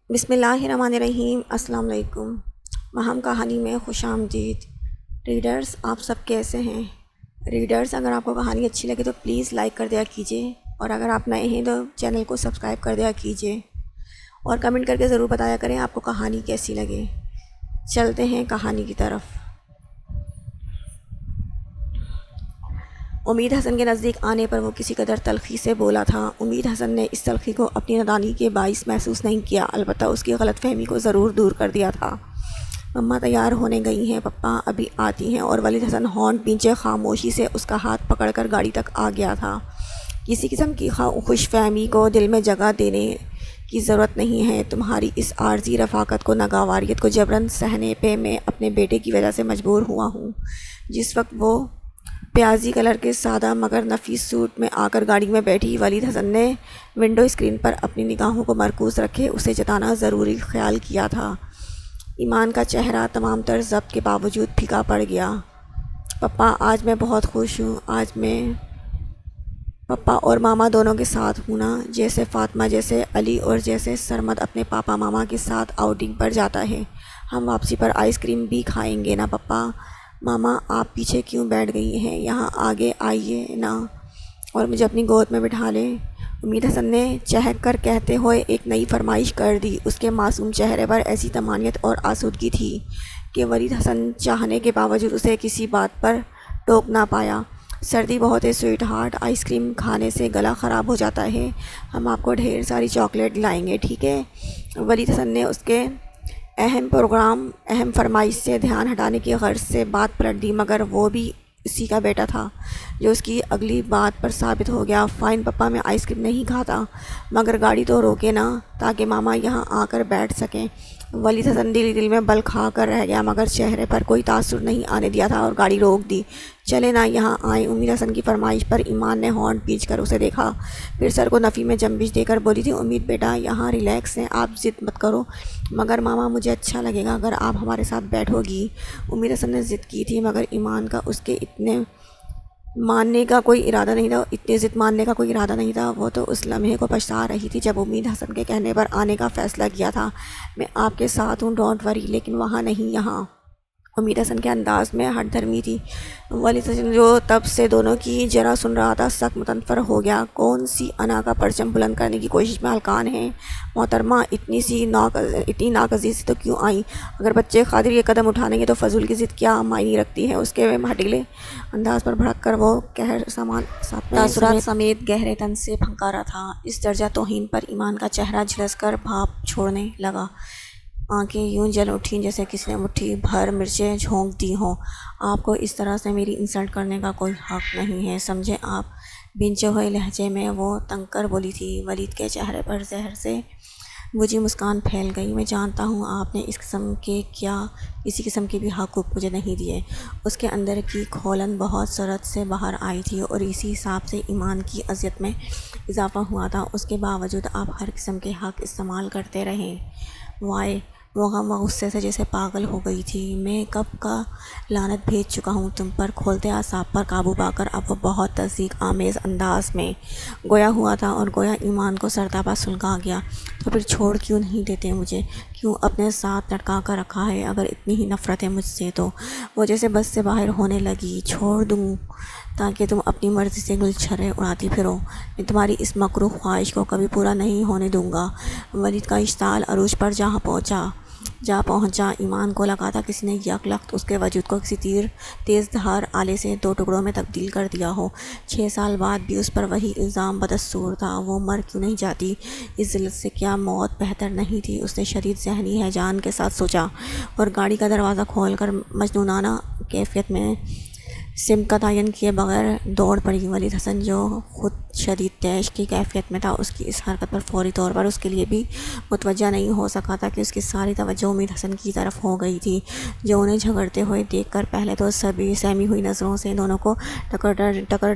بسم اللہ الرحمن الرحیم۔ السلام علیکم۔ مہم کہانی میں خوش آمدید۔ ریڈرز، آپ سب کیسے ہیں؟ ریڈرز، اگر آپ کو کہانی اچھی لگے تو پلیز لائک کر دیا کیجیے، اور اگر آپ نئے ہیں تو چینل کو سبسکرائب کر دیا کیجیے، اور کمنٹ کر کے ضرور بتایا کریں آپ کو کہانی کیسی لگے۔ چلتے ہیں کہانی کی طرف۔ امید حسن کے نزدیک آنے پر وہ کسی قدر تلخی سے بولا تھا۔ امید حسن نے اس تلخی کو اپنی نادانی کے باعث محسوس نہیں کیا، البتہ اس کی غلط فہمی کو ضرور دور کر دیا تھا۔ مما تیار ہونے گئی ہیں، پپا ابھی آتی ہیں، اور ولید حسن ہارن پیچھے خاموشی سے اس کا ہاتھ پکڑ کر گاڑی تک آ گیا تھا۔ کسی قسم کی خوش فہمی کو دل میں جگہ دینے کی ضرورت نہیں ہے۔ تمہاری اس عارضی رفاقت کو، ناگواریت کو جبراً سہنے پہ میں اپنے بیٹے کی وجہ سے مجبور ہوا ہوں۔ جس وقت وہ پیازی کلر کے سادہ مگر نفیس سوٹ میں آ کر گاڑی میں بیٹھی، ولید حسن نے ونڈو اسکرین پر اپنی نگاہوں کو مرکوز رکھے اسے جتانا ضروری خیال کیا تھا۔ ایمان کا چہرہ تمام تر ضبط کے باوجود پھیکا پڑ گیا۔ پپا، آج میں بہت خوش ہوں۔ آج میں پپا اور ماما دونوں کے ساتھ ہوں نا، جیسے فاطمہ، جیسے علی اور جیسے سرمد اپنے پاپا ماما کے ساتھ آؤٹنگ پر جاتا ہے۔ ہم واپسی پر آئس کریم بھی کھائیں گے نا پپا؟ ماما، آپ پیچھے کیوں بیٹھ گئی ہیں؟ یہاں آگے آئیے نا اور مجھے اپنی گود میں بٹھا لیں۔ امید حسن نے چہک کر کہتے ہوئے ایک نئی فرمائش کر دی۔ اس کے معصوم چہرے پر ایسی طمانینت اور آسودگی تھی کہ ولید حسن چاہنے کے باوجود اسے کسی بات پر ٹوک نہ پایا۔ سردی بہت ہے سویٹ ہارٹ، آئس کریم کھانے سے گلا خراب ہو جاتا ہے۔ ہم آپ کو ڈھیر ساری چاکلیٹ لائیں گے، ٹھیک ہے؟ ولید حسن نے اس کے اہم فرمائش سے دھیان ہٹانے کی غرض سے بات پلٹ دی، مگر وہ بھی اسی کا بیٹا تھا جو اس کی اگلی بات پر ثابت ہو گیا۔ فائن پپا، میں آئس کریم نہیں کھاتا، مگر گاڑی تو روکے نا تاکہ ماما یہاں آ کر بیٹھ سکیں۔ ولید حسن دل میں بل کھا کر رہ گیا، مگر چہرے پر کوئی تاثر نہیں آنے دیا تھا اور گاڑی روک دی۔ چلے نا، یہاں آئیں۔ امید حسن کی فرمائش پر ایمان نے ہارن پیچ کر اسے دیکھا، پھر سر کو نفی میں جنبش دے کر بولی تھی، امید بیٹا یہاں ریلیکس ہیں، آپ ضد مت کرو۔ مگر ماما، مجھے اچھا لگے گا اگر آپ ہمارے ساتھ بیٹھو گی۔ امید حسن نے ضد کی تھی، مگر ایمان کا اس کے اتنے ماننے کا کوئی ارادہ نہیں تھا۔ وہ تو اس لمحے کو پچھتا رہی تھی جب امید حسن کے کہنے پر آنے کا فیصلہ کیا تھا۔ میں آپ کے ساتھ ہوں، ڈونٹ وری، لیکن وہاں نہیں، یہاں۔ امید حسن کے انداز میں ہٹ دھرمی تھی۔ ولید حسن جو تب سے دونوں کی جرا سن رہا تھا، سخت متنفر ہو گیا۔ کون سی انا کا پرچم بلند کرنے کی کوشش میں ہلکان ہیں محترمہ؟ اتنی ناکزی سے تو کیوں آئیں؟ اگر بچے خاطر یہ قدم اٹھانے گے تو فضول کی ضد کیا معنی رکھتی ہے؟ اس کے ہٹیلے انداز پر بھڑک کر وہ قہر تاثرات سمیت گہرے تن سے پھنکارا تھا۔ اس درجہ توہین پر ایمان کا چہرہ جھلس کر بھاپ چھوڑنے لگا۔ آنکھیں یوں جل اٹھیں جیسے کسی نے مٹھی بھر مرچیں جھونک دی ہوں۔ آپ کو اس طرح سے میری انسلٹ کرنے کا کوئی حق نہیں ہے، سمجھے آپ؟ بھینچے ہوئے لہجے میں وہ تنگ کر بولی تھی۔ ولید کے چہرے پر زہر سے بجھی مسکان پھیل گئی۔ میں جانتا ہوں آپ نے کسی قسم کے بھی حقوق مجھے نہیں دیے۔ اس کے اندر کی کھولن بہت سرعت سے باہر آئی تھی، اور اسی حساب سے ایمان کی اذیت میں اضافہ ہوا تھا۔ اس کے باوجود آپ ہر قسم کے حق استعمال کرتے رہے۔ وائے، وہ غم و غصے سے جیسے پاگل ہو گئی تھی۔ میں کب کا لعنت بھیج چکا ہوں تم پر۔ کھولتے اعصاب پر قابو پا کر اب وہ بہت تصدیق آمیز انداز میں گویا ہوا تھا، اور گویا ایمان کو سرتاپا سلگا گیا۔ تو پھر چھوڑ کیوں نہیں دیتے مجھے؟ کیوں اپنے ساتھ لٹکا کر رکھا ہے؟ اگر اتنی ہی نفرت ہے مجھ سے تو؟ وہ جیسے بس سے باہر ہونے لگی۔ چھوڑ دوں تاکہ تم اپنی مرضی سے گلچھریں اڑاتی پھرو؟ میں تمہاری اس مکروہ خواہش کو کبھی پورا نہیں ہونے دوں گا۔ ولید کا اشتعال عروج پر جا پہنچا۔ ایمان کو لگا تھا کسی نے یک لخت اس کے وجود کو کسی تیز دھار آلے سے دو ٹکڑوں میں تبدیل کر دیا ہو۔ 6 سال بعد بھی اس پر وہی الزام بدستور تھا۔ وہ مر کیوں نہیں جاتی؟ اس ذلت سے کیا موت بہتر نہیں تھی؟ اس نے شدید ذہنی ہیجان کے ساتھ سوچا، اور گاڑی کا دروازہ کھول کر مجنونانہ کیفیت میں سمت کا تعین کیے بغیر دوڑ پڑی۔ ولید حسن جو خود شدید طیش کی کیفیت میں تھا، اس کی اس حرکت پر فوری طور پر اس کے لیے بھی متوجہ نہیں ہو سکا تھا کہ اس کی ساری توجہ امید حسن کی طرف ہو گئی تھی، جو انہیں جھگڑتے ہوئے دیکھ کر پہلے تو سہمی ہوئی نظروں سے دونوں کو ٹکر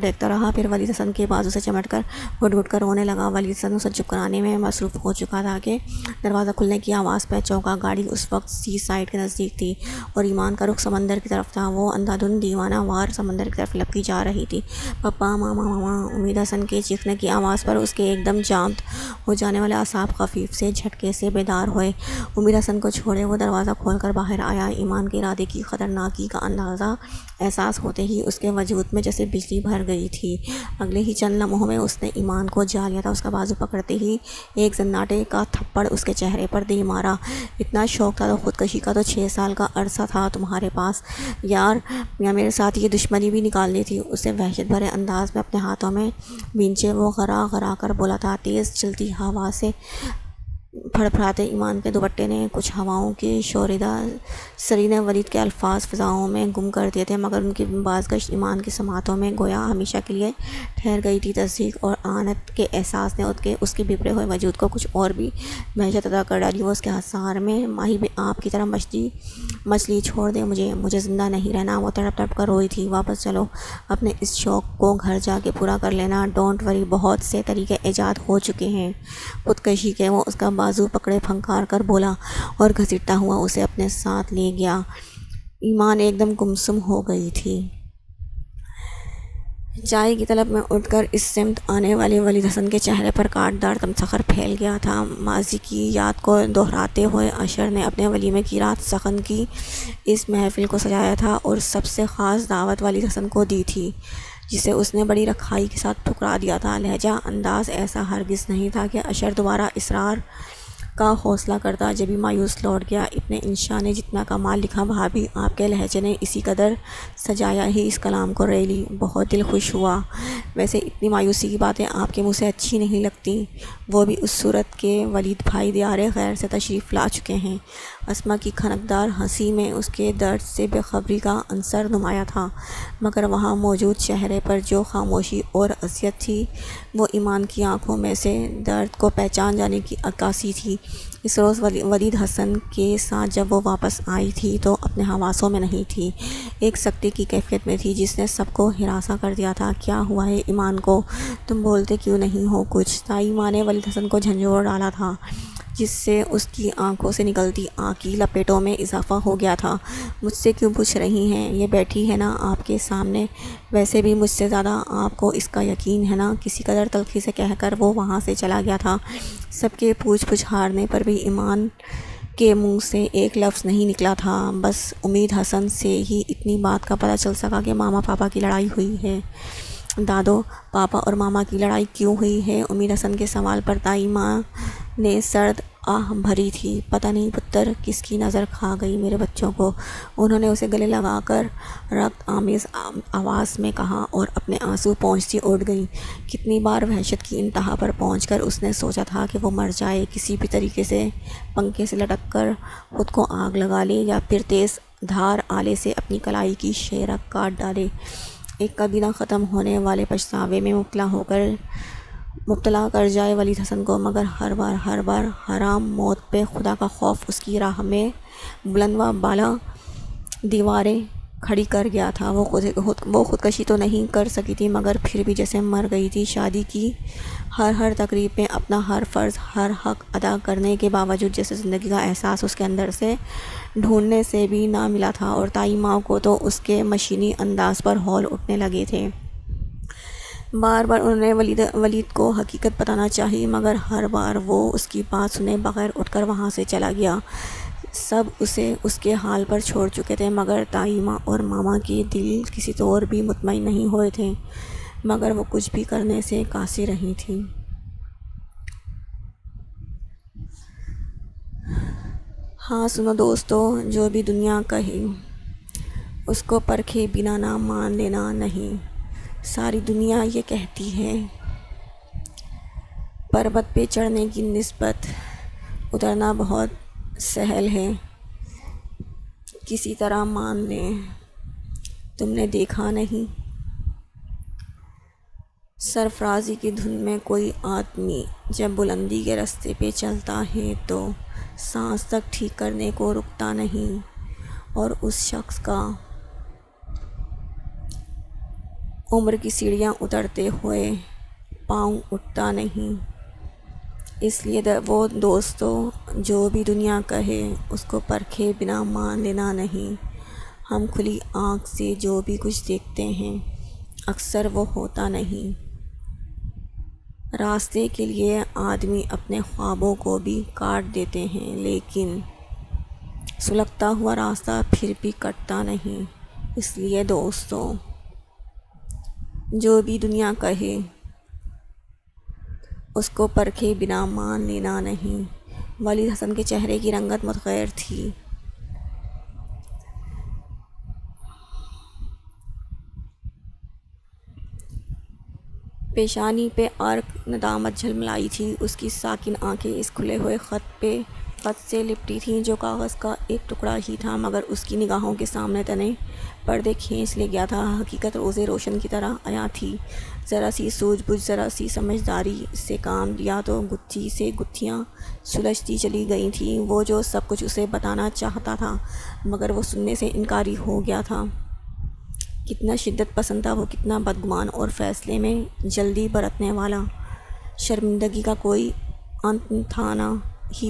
دیکھتا رہا، پھر ولید حسن کے بازو سے چمٹ کر گھٹ گھٹ کر رونے لگا۔ ولید حسن اسے چپ کرانے میں مصروف ہو چکا تھا کہ دروازہ کھلنے کی آواز پہ چونکا۔ گاڑی اس وقت سی سائڈ کے نزدیک تھی، اور ایمان کا رخ سمندر کی طرف تھا۔ وہ اندھا دھند دیوانہ وار سمندر کی طرف لپکی جا رہی تھی۔ پپا، ماما، ماما! امید حسن کے چیخنے کی آواز پر اس کے ایک دم جامد ہو جانے والے اعصاب خفیف سے جھٹکے سے بیدار ہوئے۔ امید حسن کو چھوڑے وہ دروازہ کھول کر باہر آیا۔ ایمان کے ارادے کی خطرناکی کا اندازہ احساس ہوتے ہی اس کے وجود میں جیسے بجلی بھر گئی تھی۔ اگلے ہی چند لمحوں میں اس نے ایمان کو جا لیا تھا۔ اس کا بازو پکڑتے ہی ایک زناٹے کا تھپڑ اس کے چہرے پر دے مارا۔ اتنا شوق تھا تو خودکشی کا تو 6 سال کا عرصہ تھا تمہارے پاس یار، یا میرے ساتھ یہ دشمنی بھی نکالنی تھی؟ اسے وحشت بھرے انداز میں اپنے ہاتھوں میں وینچے وہ غرا غرا کر بولا تھا۔ تیز چلتی ہوا سے پھڑپھڑاتے ایمان کے دوپٹے نے کچھ ہواؤں کی شوریدہ سری نے ولید کے الفاظ فضاؤں میں گم کر دیے تھے، مگر ان کی بازگشت ایمان کی سماعتوں میں گویا ہمیشہ کے لیے ٹھہر گئی تھی۔ تصدیق اور آنت کے احساس نے اس کے بپھرے ہوئے وجود کو کچھ اور بھی وحشت عطا کر ڈالی۔ وہ اس کے حصار میں ماہی آپ کی طرح مچھلی چھوڑ دے، مجھے زندہ نہیں رہنا، وہ تڑپ تڑپ کر روئی تھی۔ واپس چلو، اپنے اس شوق کو گھر جا کے پورا کر لینا، ڈونٹ وری، بہت سے طریقے ایجاد ہو چکے ہیں خودکشی کے۔ وہ اس کا بازو پکڑے پھنکار کر بولا اور گھسیٹتا ہوا اسے اپنے ساتھ لے گیا۔ ایمان ایک دم گمسم ہو گئی تھی۔ چائے کی طلب میں اٹھ کر اس سمت آنے والے ولید حسن کے چہرے پر کاٹدار تمسخر پھیل گیا تھا۔ ماضی کی یاد کو دہراتے ہوئے اشر نے اپنے ولیمے کی رات سخن کی اس محفل کو سجایا تھا اور سب سے خاص دعوت ولید حسن کو دی تھی، جسے اس نے بڑی رکھائی کے ساتھ ٹھکرا دیا تھا۔ لہجہ انداز ایسا ہرگز نہیں تھا کہ اشر دوبارہ اصرار کا حوصلہ کرتا۔ جبھی مایوس لوٹ گیا۔ ابن انشا نے جتنا کمال لکھا، بھابھی آپ کے لہجے نے اسی قدر سجایا ہی اس کلام کو ریلی، بہت دل خوش ہوا۔ ویسے اتنی مایوسی کی باتیں آپ کے منہ سے اچھی نہیں لگتی، وہ بھی اس صورت کہ ولید بھائی دیار غیر سے تشریف لا چکے ہیں۔ اسما کی کھنکدار ہنسی میں اس کے درد سے بے خبری کا عنصر نمایاں تھا، مگر وہاں موجود چہرے پر جو خاموشی اور اذیت تھی، وہ ایمان کی آنکھوں میں سے درد کو پہچان جانے کی عکاسی تھی۔ اس روز ولید حسن کے ساتھ جب وہ واپس آئی تھی تو اپنے حواسوں میں نہیں تھی، ایک سکتے کی کیفیت میں تھی جس نے سب کو ہراساں کر دیا تھا۔ کیا ہوا ہے ایمان کو؟ تم بولتے کیوں نہیں ہو کچھ؟ تائی ماں نے ولید حسن کو جھنجھوڑ ڈالا تھا، جس سے اس کی آنکھوں سے نکلتی آہ کی لپیٹوں میں اضافہ ہو گیا تھا۔ مجھ سے کیوں پوچھ رہی ہیں؟ یہ بیٹھی ہے نا آپ کے سامنے، ویسے بھی مجھ سے زیادہ آپ کو اس کا یقین ہے نا؟ کسی قدر تلخی سے کہہ کر وہ وہاں سے چلا گیا تھا۔ سب کے پوچھ ہارنے پر بھی ایمان کے منہ سے ایک لفظ نہیں نکلا تھا۔ بس امید حسن سے ہی اتنی بات کا پتہ چل سکا کہ ماما پاپا کی لڑائی ہوئی ہے۔ دادو، پاپا اور ماما کی لڑائی کیوں ہوئی ہے؟ امید حسن کے سوال پر تائی ماں نے سرد آہ بھری تھی۔ پتہ نہیں پتر کس کی نظر کھا گئی میرے بچوں کو، انہوں نے اسے گلے لگا کر رقت آمیز آواز میں کہا اور اپنے آنسو پونچھتی اٹھ گئی۔ کتنی بار وحشت کی انتہا پر پہنچ کر اس نے سوچا تھا کہ وہ مر جائے، کسی بھی طریقے سے پنکھے سے لٹک کر خود کو آگ لگا لے یا پھر تیز دھار آلے سے اپنی کلائی کی شیرک کاٹ ڈالے۔ ایک کبھی نہ ختم ہونے والے پچھتاوے میں مبتلا کر جائے ولید حسن کو، مگر ہر بار حرام موت پہ خدا کا خوف اس کی راہ میں بلند و بالا دیواریں کھڑی کر گیا تھا۔ وہ خودکشی تو نہیں کر سکی تھی، مگر پھر بھی جیسے مر گئی تھی۔ شادی کی ہر تقریب میں اپنا ہر فرض، ہر حق ادا کرنے کے باوجود جیسے زندگی کا احساس اس کے اندر سے ڈھونڈنے سے بھی نہ ملا تھا، اور تائی ماں کو تو اس کے مشینی انداز پر ہول اٹھنے لگے تھے۔ بار انہوں نے ولید کو حقیقت بتانا چاہی، مگر ہر بار وہ اس کی بات سنے بغیر اٹھ کر وہاں سے چلا گیا۔ سب اسے اس کے حال پر چھوڑ چکے تھے، مگر تائی ماں اور ماما کے دل کسی طور بھی مطمئن نہیں ہوئے تھے، مگر وہ کچھ بھی کرنے سے قاصر رہی تھیں۔ ہاں سنو دوستو، جو بھی دنیا کہے اس کو پرکھے بنا نہ مان لینا نہیں۔ ساری دنیا یہ کہتی ہے پربت پہ چڑھنے کی نسبت اترنا بہت سہل ہے، کسی طرح مان لیں۔ تم نے دیکھا نہیں، سرفرازی کی دھن میں کوئی آدمی جب بلندی کے راستے پہ چلتا ہے تو سانس تک ٹھیک کرنے کو رکتا نہیں، اور اس شخص کا عمر کی سیڑھیاں اترتے ہوئے پاؤں اٹھتا نہیں۔ اس لیے وہ دوستو، جو بھی دنیا کہے اس کو پرکھے بنا مان لینا نہیں۔ ہم کھلی آنکھ سے جو بھی کچھ دیکھتے ہیں اکثر وہ ہوتا نہیں۔ راستے کے لیے آدمی اپنے خوابوں کو بھی کاٹ دیتے ہیں، لیکن سلگتا ہوا راستہ پھر بھی کٹتا نہیں۔ اس لیے دوستو، جو بھی دنیا کہے اس کو پرکھے بنا مان لینا نہیں۔ ولید حسن کے چہرے کی رنگت متغیر تھی۔ پیشانی پہ عرق ندامت جھلملائی تھی۔ اس کی ساکن آنکھیں اس کھلے ہوئے خط سے لپٹی تھیں جو کاغذ کا ایک ٹکڑا ہی تھا، مگر اس کی نگاہوں کے سامنے تنے پردے کھینچ لے گیا تھا۔ حقیقت روز روشن کی طرح عیاں تھی۔ ذرا سی سوجھ بوجھ، ذرا سی سمجھداری سے کام لیا تو گتھی سے گتھیاں سلجھتی چلی گئی تھیں۔ وہ جو سب کچھ اسے بتانا چاہتا تھا مگر وہ سننے سے انکاری ہو گیا تھا۔ کتنا شدت پسند تھا وہ، کتنا بدگمان اور فیصلے میں جلدی برتنے والا۔ شرمندگی کا کوئی انت تھا نہ ہی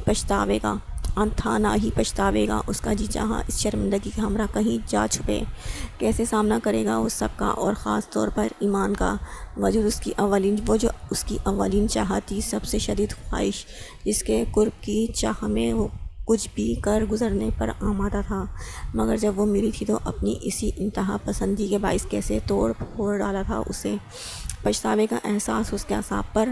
پچھتاوے گا۔ اس کا جی چاہا اس شرمندگی کے ہمراہ کہیں جا چھپے۔ کیسے سامنا کرے گا وہ سب کا، اور خاص طور پر ایمان کا، وہ جو اس کی اولین چاہت تھی، سب سے شدید خواہش، جس کے قرب کی چاہ میں وہ کچھ بھی کر گزرنے پر آمادہ تھا، مگر جب وہ ملی تھی تو اپنی اسی انتہا پسندی کے باعث کیسے توڑ پھوڑ ڈالا تھا اسے۔ پچھتاوے کا احساس اس کے اعصاب پر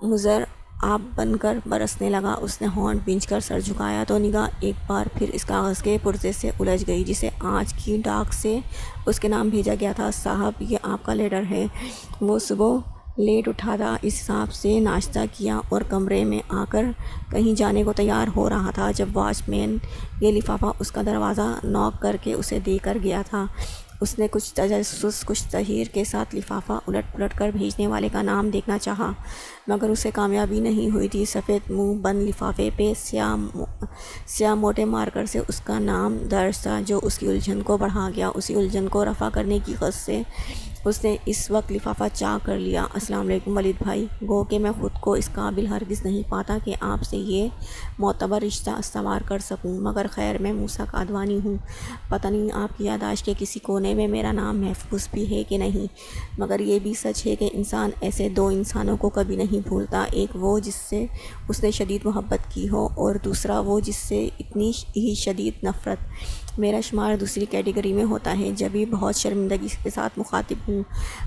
مضر آب بن کر برسنے لگا۔ اس نے ہونٹ بھینچ کر سر جھکایا تو نگاہ ایک بار پھر اس کاغذ کے پرزے سے الجھ گئی جسے آج کی ڈاک سے اس کے نام بھیجا گیا تھا۔ صاحب، یہ آپ کا لیٹر ہے۔ وہ صبح لیٹ اٹھا تھا، اس حساب سے ناشتہ کیا اور کمرے میں آ کر کہیں جانے کو تیار ہو رہا تھا جب واچ مین یہ لفافہ اس کا دروازہ نوک کر کے اسے دے کر گیا تھا۔ اس نے کچھ تجسس، کچھ تحیر کے ساتھ لفافہ الٹ پلٹ کر بھیجنے والے کا نام دیکھنا چاہا، مگر اسے کامیابی نہیں ہوئی تھی۔ سفید منہ بند لفافے پہ سیاہ موٹے مارکر سے اس کا نام درج تھا، جو اس کی الجھن کو بڑھا گیا۔ اسی الجھن کو رفع کرنے کی غرض سے اس نے اس وقت لفافہ چاک کر لیا۔ السلام علیکم ولید بھائی، گو کہ میں خود کو اس قابل ہرگز نہیں پاتا کہ آپ سے یہ معتبر رشتہ استوار کر سکوں، مگر خیر، میں موسیٰ قادوانی ہوں۔ پتہ نہیں آپ کی یادداشت کے کسی کونے میں میرا نام محفوظ بھی ہے کہ نہیں، مگر یہ بھی سچ ہے کہ انسان ایسے دو انسانوں کو کبھی نہیں بھولتا، ایک وہ جس سے اس نے شدید محبت کی ہو، اور دوسرا وہ جس سے اتنی ہی شدید نفرت۔ میرا شمار دوسری کیٹیگری میں ہوتا ہے۔ جبھی بہت شرمندگی کے ساتھ مخاطب ہوں،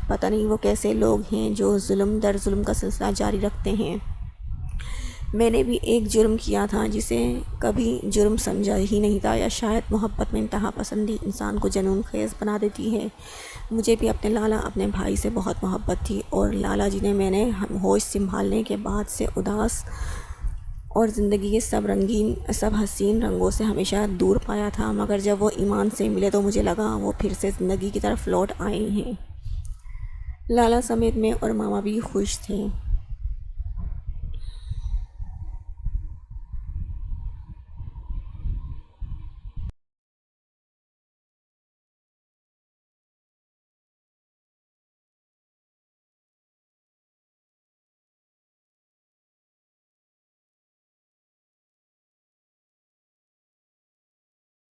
پتہ نہیں وہ کیسے لوگ ہیں جو ظلم در ظلم کا سلسلہ جاری رکھتے ہیں۔ میں نے بھی ایک جرم کیا تھا جسے کبھی جرم سمجھا ہی نہیں تھا، یا شاید محبت میں انتہا پسندی انسان کو جنون خیز بنا دیتی ہے۔ مجھے بھی اپنے لالا، اپنے بھائی سے بہت محبت تھی، اور لالا جنہیں میں نے ہوش سنبھالنے کے بعد سے اداس اور زندگی کے سب حسین رنگوں سے ہمیشہ دور پایا تھا، مگر جب وہ ایمان سے ملے تو مجھے لگا وہ پھر سے زندگی کی طرف لوٹ آئے ہیں۔ لالا سمیت میں اور ماما بھی خوش تھے۔